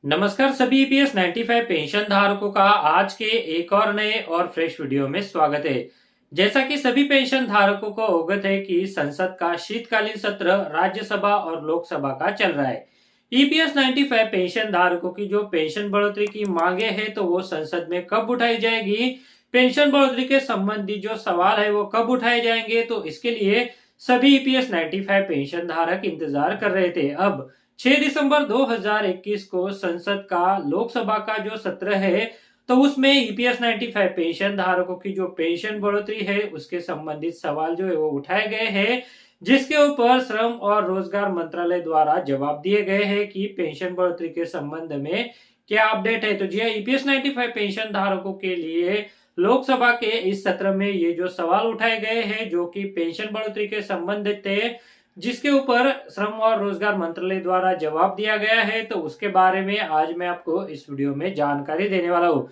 नमस्कार सभी EPS 95 pension धारकों का आज के एक और नए और फ्रेश वीडियो में स्वागत है। जैसा कि सभी पेंशन धारकों को अवगत है कि संसद का शीतकालीन सत्र राज्यसभा और लोकसभा का चल रहा है। ईपीएस 95 पेंशन धारकों की जो पेंशन बढ़ोतरी की मांगे है तो वो संसद में कब उठाई जाएगी, पेंशन बढ़ोतरी के संबंधी जो सवाल है वो कब उठाए जाएंगे, तो इसके लिए सभी ईपीएस 95 पेंशन धारक इंतजार कर रहे थे। अब 6 दिसंबर 2021 को संसद का लोकसभा का जो सत्र है तो उसमें ईपीएस 95 पेंशन धारकों की जो पेंशन बढ़ोतरी है उसके संबंधित सवाल जो है वो उठाए गए हैं, जिसके ऊपर श्रम और रोजगार मंत्रालय द्वारा जवाब दिए गए हैं कि पेंशन बढ़ोतरी के संबंध में क्या अपडेट है। तो जी ईपीएस 95 पेंशन धारकों के लिए लोकसभा के इस सत्र में ये जो सवाल उठाए गए हैं जो कि पेंशन बढ़ोतरी के संबंधित थे, जिसके ऊपर श्रम और रोजगार मंत्रालय द्वारा जवाब दिया गया है, तो उसके बारे में आज मैं आपको इस वीडियो में जानकारी देने वाला हूँ।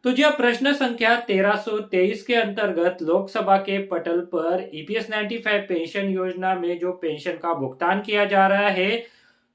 तो जी प्रश्न संख्या 1323 के अंतर्गत लोकसभा के पटल पर ईपीएस 95 पेंशन योजना में जो पेंशन का भुगतान किया जा रहा है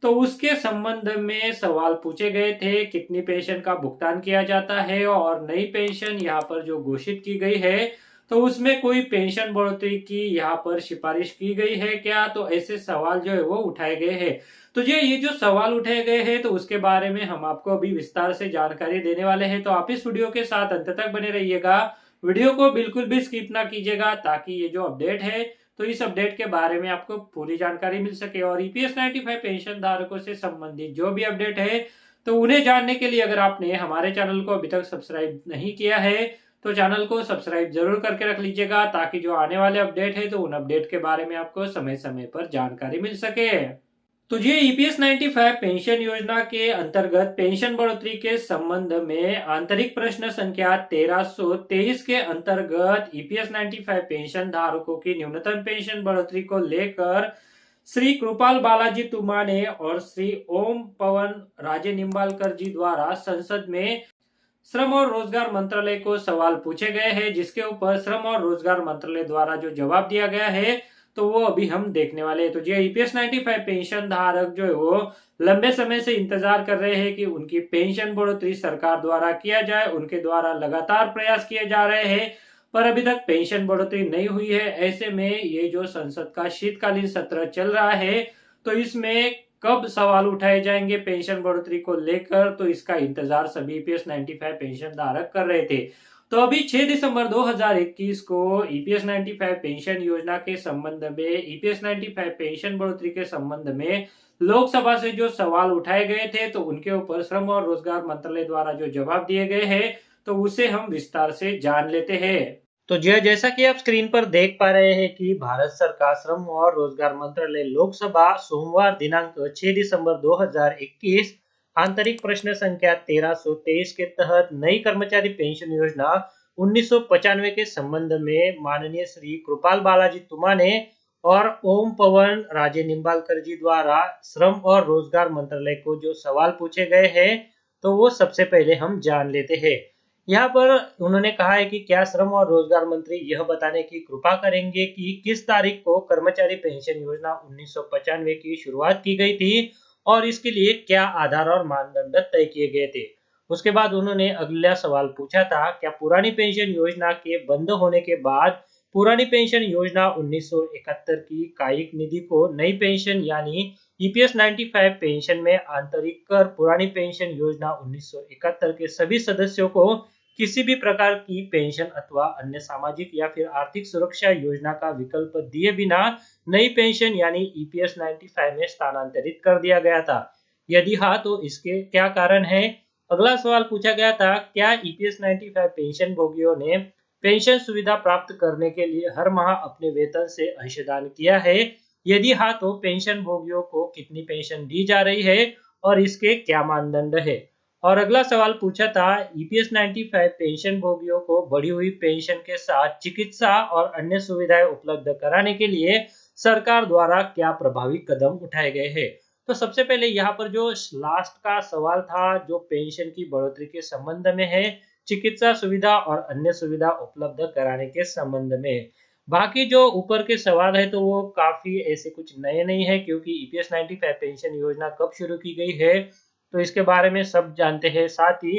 तो उसके संबंध में सवाल पूछे गए थे। कितनी पेंशन का भुगतान किया जाता है और नई पेंशन यहाँ पर जो घोषित की गई है तो उसमें कोई पेंशन बढ़ोतरी की यहाँ पर सिफारिश की गई है क्या, तो ऐसे सवाल जो है वो उठाए गए हैं। तो ये जो सवाल उठाए गए हैं तो उसके बारे में हम आपको अभी विस्तार से जानकारी देने वाले हैं, तो आप इस वीडियो के साथ अंत तक बने रहिएगा। वीडियो को बिल्कुल भी स्किप ना कीजिएगा ताकि ये जो अपडेट है तो इस अपडेट के बारे में आपको पूरी जानकारी मिल सके। और ईपीएस 95 पेंशन धारकों से संबंधित जो भी अपडेट है तो उन्हें जानने के लिए अगर आपने हमारे चैनल को अभी तक सब्सक्राइब नहीं किया है तो चैनल को सब्सक्राइब जरूर करके रख लीजिएगा ताकि जो आने वाले अपडेट है तो उन अपडेट के बारे में आपको समय समय पर जानकारी मिल सके। तो ये ईपीएस 95 पेंशन योजना के अंतर्गत पेंशन बढ़ोतरी के संबंध में आंतरिक प्रश्न संख्या 1323 के अंतर्गत ईपीएस 95 पेंशन धारकों की न्यूनतम पेंशन बढ़ोतरी को लेकर श्री कृपाल बालाजी तुमाने और श्री ओम पवन राजे निम्बालकर जी द्वारा संसद में श्रम और रोजगार मंत्रालय को सवाल पूछे गए हैं, जिसके ऊपर श्रम और रोजगार मंत्रालय द्वारा जो जवाब दिया गया है तो वो अभी हम देखने वाले हैं। तो जी ईपीएस 95 पेंशन धारक जो है वो लंबे समय से इंतजार कर रहे हैं कि उनकी पेंशन बढ़ोतरी सरकार द्वारा किया जाए। उनके द्वारा लगातार प्रयास किए जा रहे हैं पर अभी तक पेंशन बढ़ोतरी नहीं हुई है। ऐसे में ये जो संसद का शीतकालीन सत्र चल रहा है तो इसमें कब सवाल उठाए जाएंगे पेंशन बढ़ोतरी को लेकर, तो इसका इंतजार सभी ईपीएस 95 पेंशन धारक कर रहे थे। तो अभी 6 दिसंबर 2021 को ईपीएस 95 पेंशन योजना के संबंध में ईपीएस 95 पेंशन बढ़ोतरी के संबंध में लोकसभा से जो सवाल उठाए गए थे तो उनके ऊपर श्रम और रोजगार मंत्रालय द्वारा जो जवाब दिए गए हैं तो उसे हम विस्तार से जान लेते हैं। तो जैसा कि आप स्क्रीन पर देख पा रहे हैं कि भारत सरकार श्रम और रोजगार मंत्रालय लोकसभा सोमवार दिनांक 6 दिसंबर 2021 आंतरिक प्रश्न संख्या 1323 के तहत नई कर्मचारी पेंशन योजना 1995 के संबंध में माननीय श्री कृपाल बालाजी तुमाने और ओम पवन राजे निम्बालकर जी द्वारा श्रम और रोजगार मंत्रालय को जो सवाल पूछे गए हैं तो वो सबसे पहले हम जान लेते हैं। यहाँ पर उन्होंने कहा है कि क्या श्रम और रोजगार मंत्री यह बताने की कृपा करेंगे कि किस तारीख को कर्मचारी पेंशन योजना 1995 की शुरुआत की गई थी और इसके लिए क्या आधार और मानदंड तय किए गए थे। उसके बाद उन्होंने अगला सवाल पूछा था, क्या पुरानी पेंशन योजना के बंद होने के बाद पुरानी पेंशन योजना 1971 की कायिक निधि को नई पेंशन यानी ईपीएस 95 पेंशन में आंतरिक कर पुरानी पेंशन योजना 1971 के सभी सदस्यों को किसी भी प्रकार की पेंशन अथवा अन्य सामाजिक या फिर आर्थिक सुरक्षा योजना का विकल्प दिए बिना नई पेंशन यानी ईपीएस 95 में स्थानांतरित कर दिया गया था। यदि हाँ तो इसके क्या कारण है। अगला सवाल पूछा गया था, क्या ईपीएस 95 पेंशन भोगियों ने पेंशन सुविधा प्राप्त करने के लिए हर माह अपने वेतन से अंशदान किया है। यदि हाँ तो पेंशन भोगियों को कितनी पेंशन दी जा रही है और इसके क्या मानदंड है। और अगला सवाल पूछा था, ईपीएस 95 पेंशन भोगियों को बढ़ी हुई पेंशन के साथ चिकित्सा और अन्य सुविधाएं उपलब्ध कराने के लिए सरकार द्वारा क्या प्रभावी कदम उठाए गए हैं। तो सबसे पहले यहाँ पर जो लास्ट का सवाल था जो पेंशन की बढ़ोतरी के संबंध में है, चिकित्सा सुविधा और अन्य सुविधा उपलब्ध कराने के संबंध में। बाकी जो ऊपर के सवाल है तो वो काफी ऐसे कुछ नए नहीं है, क्योंकि ईपीएस 95 पेंशन योजना कब शुरू की गई है तो इसके बारे में सब जानते हैं। साथ ही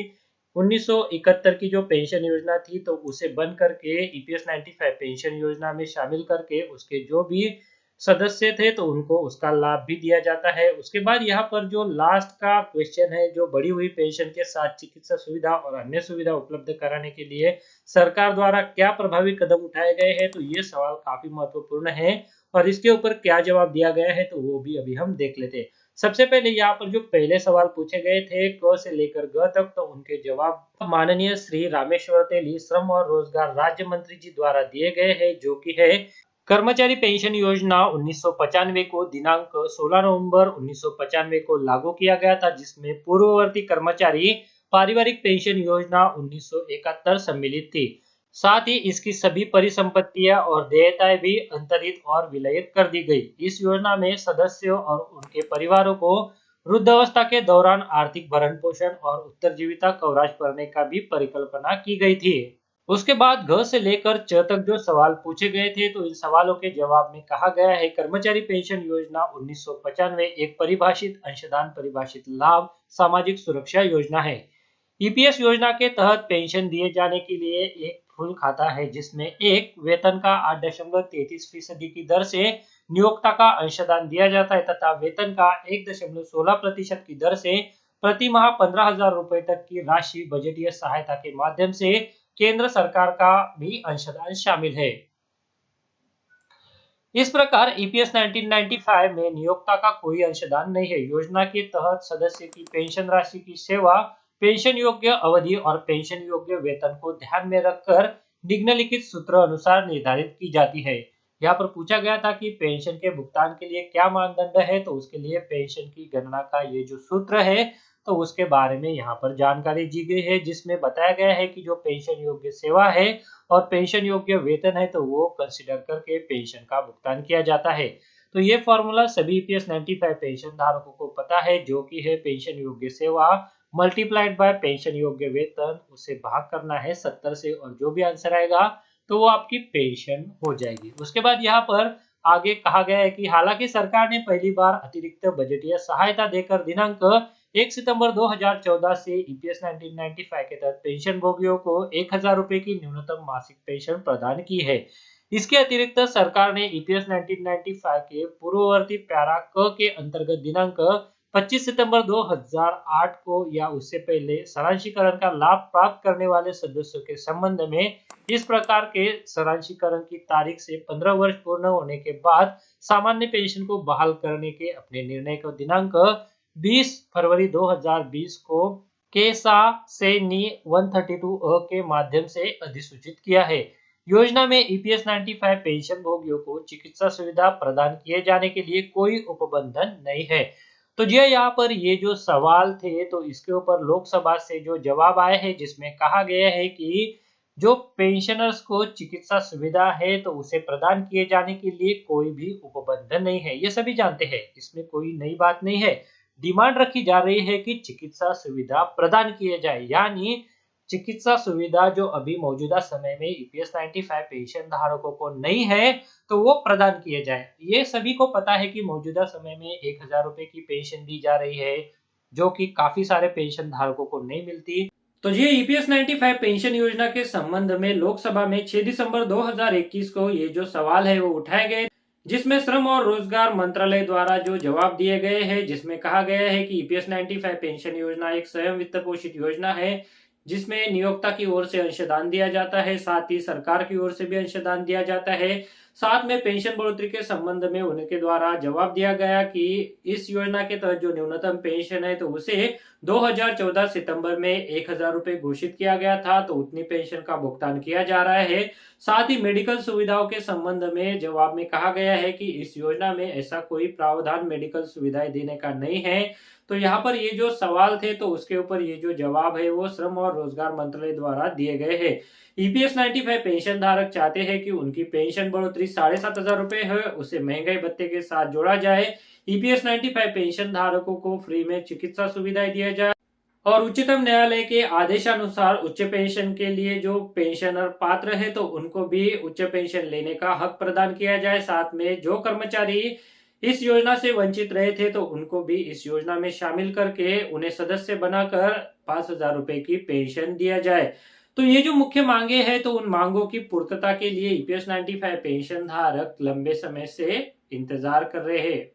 1971 की जो पेंशन योजना थी तो उसे बंद करके ईपीएस 95 पेंशन योजना में शामिल करके उसके जो भी सदस्य थे तो उनको उसका लाभ भी दिया जाता है। उसके बाद यहाँ पर जो लास्ट का क्वेश्चन है, जो बढ़ी हुई पेंशन के साथ चिकित्सा सुविधा और अन्य सुविधा उपलब्ध कराने के लिए सरकार द्वारा क्या प्रभावी कदम उठाए गए हैं, तो ये सवाल काफी महत्वपूर्ण है और इसके ऊपर क्या जवाब दिया गया है तो वो भी अभी हम देख लेते हैं। सबसे पहले यहाँ पर जो पहले सवाल पूछे गए थे क से लेकर ग तक, तो उनके जवाब माननीय श्री रामेश्वर तेली श्रम और रोजगार राज्य मंत्री जी द्वारा दिए गए हैं, जो कि है कर्मचारी पेंशन योजना 1995 को दिनांक 16 नवंबर 1995 को लागू किया गया था, जिसमें पूर्ववर्ती कर्मचारी पारिवारिक पेंशन योजना 1971 सम्मिलित थी। साथ ही इसकी सभी परिसंपत्तियां और देयताएं भी अंतरित और विलयित कर दी गई। इस योजना में सदस्यों और उनके परिवारों को वृद्धावस्था के दौरान आर्थिक भरण पोषण और उत्तरजीविता कवरेज करने का भी परिकल्पना की गई थी। उसके बाद घ से लेकर च तक जो सवाल पूछे गए थे तो इन सवालों के जवाब में कहा गया है कर्मचारी पेंशन योजना 1995 एक परिभाषित अंशदान परिभाषित लाभ सामाजिक सुरक्षा योजना है। ईपीएस योजना के तहत पेंशन दिए जाने के लिए एक फुल खाता है, जिसमें एक वेतन का 8.33% की दर से नियोक्ता का अंशदान दिया जाता है तथा वेतन का 1.16% की दर से प्रति माह 15,000 रुपए तक की राशि बजटीय सहायता के माध्यम से केंद्र सरकार का भी अंशदान शामिल है। इस प्रकार ईपीएस 1995 में नियोक्ता का कोई अंशदान नहीं है। योजना के तहत सदस्य की पेंशन राशि की सेवा, पेंशन योग्य अवधि और पेंशन योग्य वेतन को ध्यान में रखकर निम्नलिखित सूत्र अनुसार निर्धारित की जाती है। यहाँ पर पूछा गया था कि पेंशन के भुगतान के लिए क्या मानदंड है, तो उसके लिए पेंशन की गणना का ये जो सूत्र है तो उसके बारे में यहाँ पर जानकारी दी गई है, जिसमें बताया गया है कि जो पेंशन योग्य सेवा है और पेंशन योग्य वेतन है तो वो कंसिडर करके पेंशन का भुगतान किया जाता है। तो ये फॉर्मूला सभी ईपीएस 95 पेंशन धारकों को पता है, जो कि है पेंशन योग्य सेवा मल्टीप्लाइड बाय पेंशन योग्य वेतन, उसे भाग करना है 70 से और जो भी आंसर आएगा तो वो आपकी पेंशन हो जाएगी। उसके बाद यहाँ पर आगे कहा गया है कि हालांकि सरकार ने पहली बार अतिरिक्त बजटीय सहायता देकर दिनांक 1 सितंबर 2014 से ईपीएस 1995 के तहत पेंशन भोगियों को 1,000 रुपए की न्यूनतम मासिक पेंशन प्रदान की है। इसके अतिरिक्त सरकार ने ईपीएस 1995 के पूर्ववर्ती पैरा क के अंतर्गत दिनांक 25 सितंबर 2008 को या उससे पहले सारांशीकरण का लाभ प्राप्त करने वाले सदस्यों के संबंध में इस प्रकार के सारांशीकरण की तारीख से 15 वर्ष पूर्ण होने के बाद सामान्य पेंशन को बहाल करने के अपने निर्णय को दिनांक 20 फरवरी 2020 को केसा से नी 132 अ के माध्यम से अधिसूचित किया है। योजना में ईपीएस 95 पेंशन भोगियों को चिकित्सा सुविधा प्रदान किए जाने के लिए कोई उपबंधन नहीं है। तो जी यहाँ पर ये जो सवाल थे तो इसके ऊपर लोकसभा से जो जवाब आए हैं, जिसमें कहा गया है कि जो पेंशनर्स को चिकित्सा सुविधा है तो उसे प्रदान किए जाने के लिए कोई भी उपबंधन नहीं है। ये सभी जानते हैं, इसमें कोई नई बात नहीं है। डिमांड रखी जा रही है कि चिकित्सा सुविधा प्रदान किए जाए, यानी चिकित्सा सुविधा जो अभी मौजूदा समय में ईपीएस 95 पेंशन धारकों को नहीं है तो वो प्रदान किए जाए। ये सभी को पता है कि मौजूदा समय में 1,000 रुपए की पेंशन दी जा रही है, जो कि काफी सारे पेंशन धारकों को नहीं मिलती। तो ये ईपीएस 95 पेंशन योजना के संबंध में लोकसभा में 6 दिसंबर 2021 को ये जो सवाल है वो उठाए गए, जिसमें श्रम और रोजगार मंत्रालय द्वारा जो जवाब दिए गए हैं, जिसमें कहा गया है कि ईपीएस 95 पेंशन योजना एक स्वयं वित्त पोषित योजना है, जिसमें नियोक्ता की ओर से अंशदान दिया जाता है, साथ ही सरकार की ओर से भी अंशदान दिया जाता है। साथ में पेंशन बढ़ोतरी के संबंध में उनके द्वारा जवाब दिया गया कि इस योजना के तहत जो न्यूनतम पेंशन है तो उसे 2014 सितंबर में 1,000 रुपए घोषित किया गया था, तो उतनी पेंशन का भुगतान किया जा रहा है। साथ ही मेडिकल सुविधाओं के संबंध में जवाब में कहा गया है कि इस योजना में ऐसा कोई प्रावधान मेडिकल सुविधाएं देने का नहीं है। तो यहाँ पर ये जो सवाल थे तो उसके ऊपर ये जो जवाब है वो श्रम और रोजगार मंत्रालय द्वारा दिए गए हैं। ईपीएस 95 पेंशन धारक चाहते हैं कि उनकी पेंशन बढ़ोतरी 7,500 रुपए है, उसे महंगाई भत्ते के साथ जोड़ा जाए। ईपीएस 95 पेंशन धारकों को फ्री में चिकित्सा सुविधाएं दिया जाए और उच्चतम न्यायालय के आदेशानुसार उच्च पेंशन के लिए जो पेंशनर पात्र है तो उनको भी उच्च पेंशन लेने का हक प्रदान किया जाए। साथ में जो कर्मचारी इस योजना से वंचित रहे थे तो उनको भी इस योजना में शामिल करके उन्हें सदस्य बनाकर 5,000 रुपए की पेंशन दिया जाए। तो ये जो मुख्य मांगे हैं तो उन मांगों की पूर्तता के लिए ईपीएस 95 पेंशन धारक लंबे समय से इंतजार कर रहे हैं।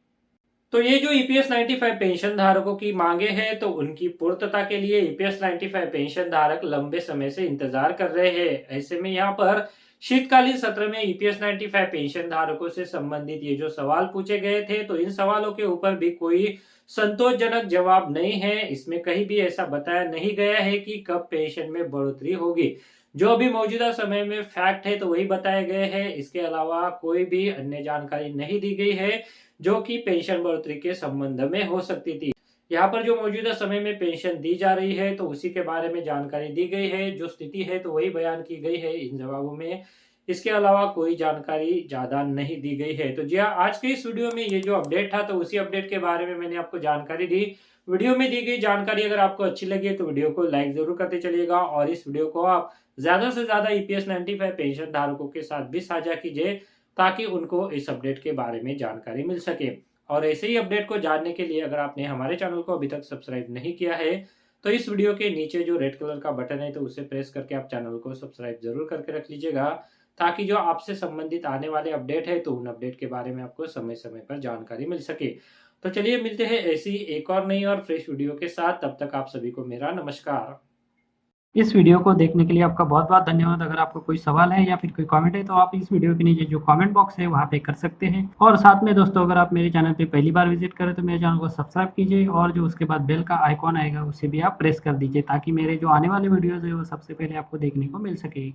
तो ये जो ईपीएस 95 पेंशन धारकों की मांगे हैं तो उनकी पूर्तता के लिए ईपीएस 95 पेंशन धारक लंबे समय से इंतजार कर रहे हैं। ऐसे में यहाँ पर शीतकालीन सत्र में ईपीएस 95 पेंशन धारकों से संबंधित ये जो सवाल पूछे गए थे तो इन सवालों के ऊपर भी कोई संतोषजनक जवाब नहीं है। इसमें कहीं भी ऐसा बताया नहीं गया है कि कब पेंशन में बढ़ोतरी होगी। जो अभी मौजूदा समय में फैक्ट है तो वही बताए गए हैं। इसके अलावा कोई भी अन्य जानकारी नहीं दी गई है जो कि पेंशन बढ़ोतरी के संबंध में हो सकती थी। यहाँ पर जो मौजूदा समय में पेंशन दी जा रही है तो उसी के बारे में जानकारी दी गई है। जो स्थिति है तो वही बयान की गई है इन जवाबों में। इसके अलावा कोई जानकारी ज्यादा नहीं दी गई है। तो जी हाँ, आज के इस वीडियो में ये जो अपडेट था तो उसी अपडेट के बारे में मैंने आपको जानकारी दी। वीडियो में दी गई जानकारी अगर आपको अच्छी लगी तो वीडियो को लाइक जरूर करते चलिएगा और इस वीडियो को आप ज्यादा से ज्यादा ईपीएस 95 पेंशन धारकों के साथ भी साझा कीजिए ताकि उनको इस अपडेट के बारे में जानकारी मिल सके। और ऐसे ही अपडेट को जानने के लिए अगर आपने हमारे चैनल को अभी तक सब्सक्राइब नहीं किया है तो इस वीडियो के नीचे जो रेड कलर का बटन है तो उसे प्रेस करके आप चैनल को सब्सक्राइब जरूर करके रख लीजिएगा ताकि जो आपसे संबंधित आने वाले अपडेट है तो उन अपडेट के बारे में आपको समय समय पर जानकारी मिल सके। तो चलिए मिलते हैं ऐसी एक और नई और फ्रेश वीडियो के साथ। तब तक आप सभी को मेरा नमस्कार। इस वीडियो को देखने के लिए आपका बहुत बहुत धन्यवाद। अगर आपको कोई सवाल है या फिर कोई कमेंट है तो आप इस वीडियो के नीचे जो कमेंट बॉक्स है वहाँ पे कर सकते हैं। और साथ में दोस्तों, अगर आप मेरे चैनल पे पहली बार विजिट करें तो मेरे चैनल को सब्सक्राइब कीजिए और जो उसके बाद बेल का आइकॉन आएगा उसे भी आप प्रेस कर दीजिए ताकि मेरे जो आने वाले वीडियोज़ है वो सबसे पहले आपको देखने को मिल सके।